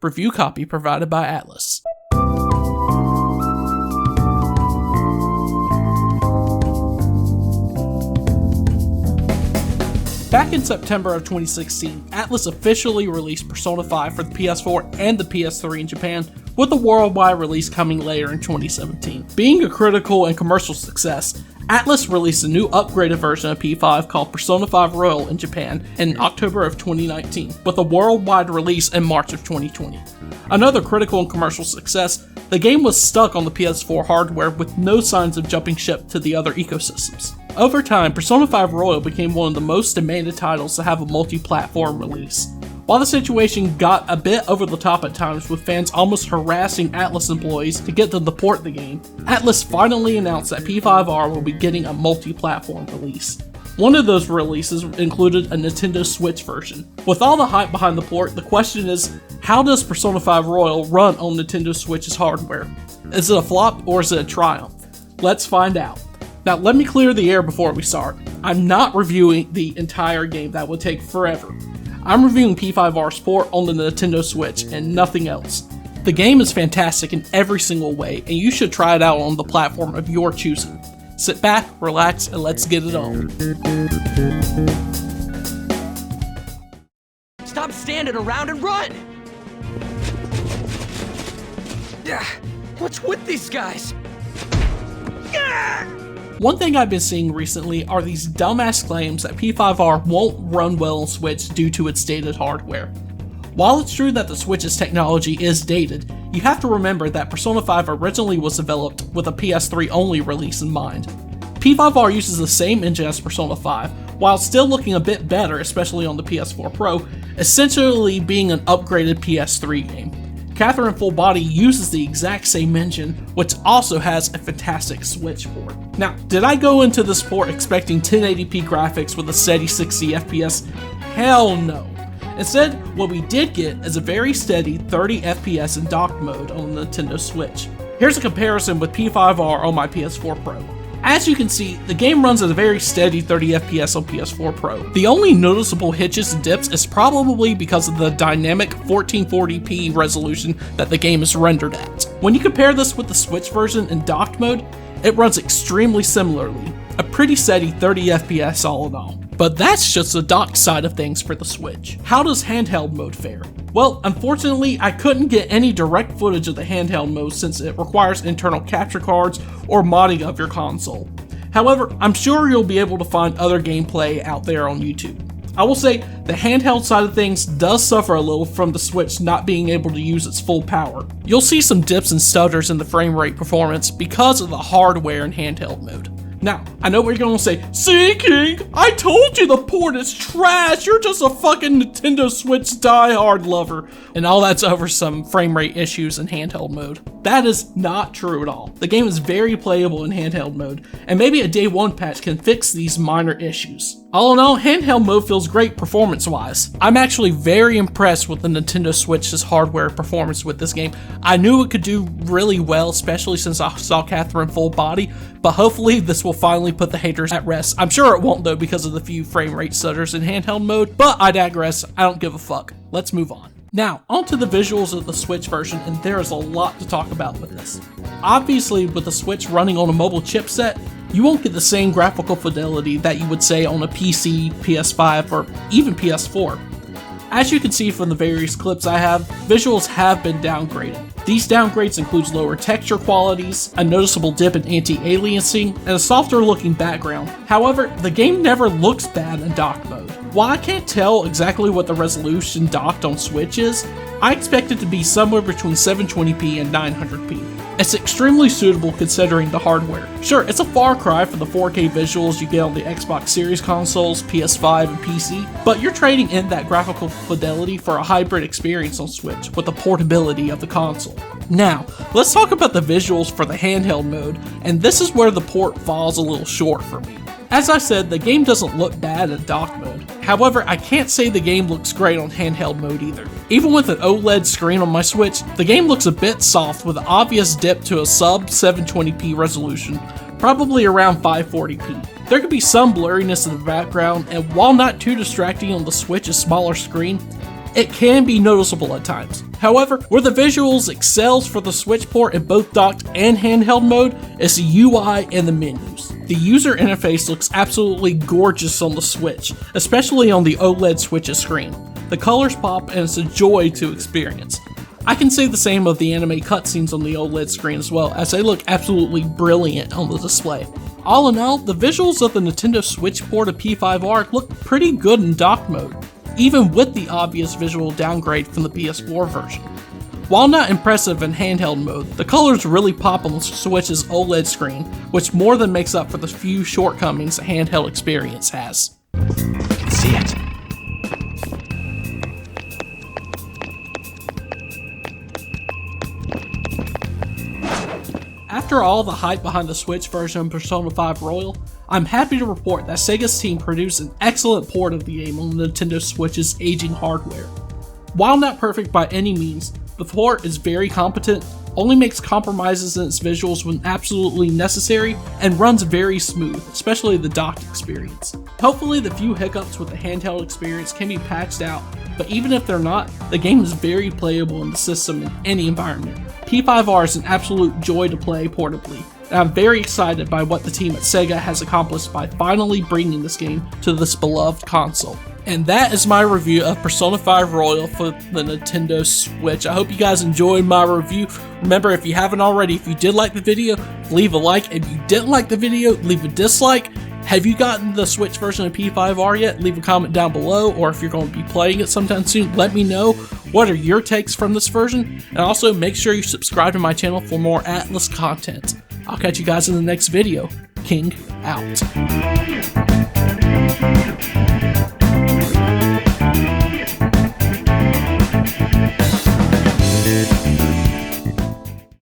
Review copy provided by Atlas. Back in September of 2016, Atlas officially released Persona 5 for the PS4 and the PS3 in Japan, with a worldwide release coming later in 2017. Being a critical and commercial success, Atlas released a new upgraded version of P5 called Persona 5 Royal in Japan in October of 2019, with a worldwide release in March of 2020. Another critical and commercial success, the game was stuck on the PS4 hardware with no signs of jumping ship to the other ecosystems. Over time, Persona 5 Royal became one of the most demanded titles to have a multi-platform release. While the situation got a bit over the top at times, with fans almost harassing Atlas employees to get them to port the game, Atlas finally announced that P5R will be getting a multi-platform release. One of those releases included a Nintendo Switch version. With all the hype behind the port, the question is, how does Persona 5 Royal run on Nintendo Switch's hardware? Is it a flop or is it a triumph? Let's find out. Now, let me clear the air before we start. I'm not reviewing the entire game, that would take forever. I'm reviewing P5R's port on the Nintendo Switch and nothing else. The game is fantastic in every single way, and you should try it out on the platform of your choosing. Sit back, relax, and let's get it on. Stop standing around and run! What's with these guys? One thing I've been seeing recently are these dumbass claims that P5R won't run well on Switch due to its dated hardware. While it's true that the Switch's technology is dated, you have to remember that Persona 5 originally was developed with a PS3 only release in mind. P5R uses the same engine as Persona 5, while still looking a bit better, especially on the PS4 Pro, essentially being an upgraded PS3 game. Catherine Full Body uses the exact same engine, which also has a fantastic Switch port. Now, did I go into this port expecting 1080p graphics with a steady 60 FPS? Hell no. Instead, what we did get is a very steady 30 FPS in docked mode on the Nintendo Switch. Here's a comparison with P5R on my PS4 Pro. As you can see, the game runs at a very steady 30 FPS on PS4 Pro. The only noticeable hitches and dips is probably because of the dynamic 1440p resolution that the game is rendered at. When you compare this with the Switch version in docked mode, it runs extremely similarly, a pretty steady 30 FPS all in all. But that's just the docked side of things for the Switch. How does handheld mode fare? Well, unfortunately, I couldn't get any direct footage of the handheld mode since it requires internal capture cards or modding of your console. However, I'm sure you'll be able to find other gameplay out there on YouTube. I will say, the handheld side of things does suffer a little from the Switch not being able to use its full power. You'll see some dips and stutters in the frame rate performance because of the hardware in handheld mode. Now, I know what you're gonna say, "See, King, I told you the port is trash, you're just a fucking Nintendo Switch diehard lover," and all that's over some frame rate issues in handheld mode. That is not true at all. The game is very playable in handheld mode, and maybe a day one patch can fix these minor issues. All in all, handheld mode feels great performance-wise. I'm actually very impressed with the Nintendo Switch's hardware performance with this game. I knew it could do really well, especially since I saw Catherine Full Body, but hopefully this will finally put the haters at rest. I'm sure it won't though because of the few frame rate stutters in handheld mode, but I digress, I don't give a fuck. Let's move on. Now, onto the visuals of the Switch version, and there is a lot to talk about with this. Obviously, with the Switch running on a mobile chipset, you won't get the same graphical fidelity that you would say on a PC, PS5, or even PS4. As you can see from the various clips I have, visuals have been downgraded. These downgrades include lower texture qualities, a noticeable dip in anti-aliasing, and a softer looking background. However, the game never looks bad in dock mode. While I can't tell exactly what the resolution docked on Switch is, I expect it to be somewhere between 720p and 900p. It's extremely suitable considering the hardware. Sure, it's a far cry from the 4K visuals you get on the Xbox Series consoles, PS5, and PC, but you're trading in that graphical fidelity for a hybrid experience on Switch with the portability of the console. Now, let's talk about the visuals for the handheld mode, and this is where the port falls a little short for me. As I said, the game doesn't look bad in dock mode. However, I can't say the game looks great on handheld mode either. Even with an OLED screen on my Switch, the game looks a bit soft with an obvious dip to a sub 720p resolution, probably around 540p. There could be some blurriness in the background, and while not too distracting on the Switch's smaller screen, it can be noticeable at times. However, where the visuals excels for the Switch port in both docked and handheld mode is the UI and the menus. The user interface looks absolutely gorgeous on the Switch, especially on the OLED Switch's screen. The colors pop and it's a joy to experience. I can say the same of the anime cutscenes on the OLED screen as well, as they look absolutely brilliant on the display. All in all, the visuals of the Nintendo Switch port of P5R look pretty good in dock mode, even with the obvious visual downgrade from the PS4 version. While not impressive in handheld mode, the colors really pop on the Switch's OLED screen, which more than makes up for the few shortcomings the handheld experience has. I can see it. After all the hype behind the Switch version of Persona 5 Royal, I'm happy to report that Sega's team produced an excellent port of the game on the Nintendo Switch's aging hardware. While not perfect by any means, the port is very competent, only makes compromises in its visuals when absolutely necessary, and runs very smooth, especially the docked experience. Hopefully the few hiccups with the handheld experience can be patched out, but even if they're not, the game is very playable in the system in any environment. P5R is an absolute joy to play portably, and I'm very excited by what the team at Sega has accomplished by finally bringing this game to this beloved console. And that is my review of Persona 5 Royal for the Nintendo Switch. I hope you guys enjoyed my review. Remember, if you haven't already, if you did like the video, leave a like. If you didn't like the video, leave a dislike. Have you gotten the Switch version of P5R yet? Leave a comment down below, or if you're going to be playing it sometime soon, let me know. What are your takes from this version? And also make sure you subscribe to my channel for more Atlas content. I'll catch you guys in the next video. King out.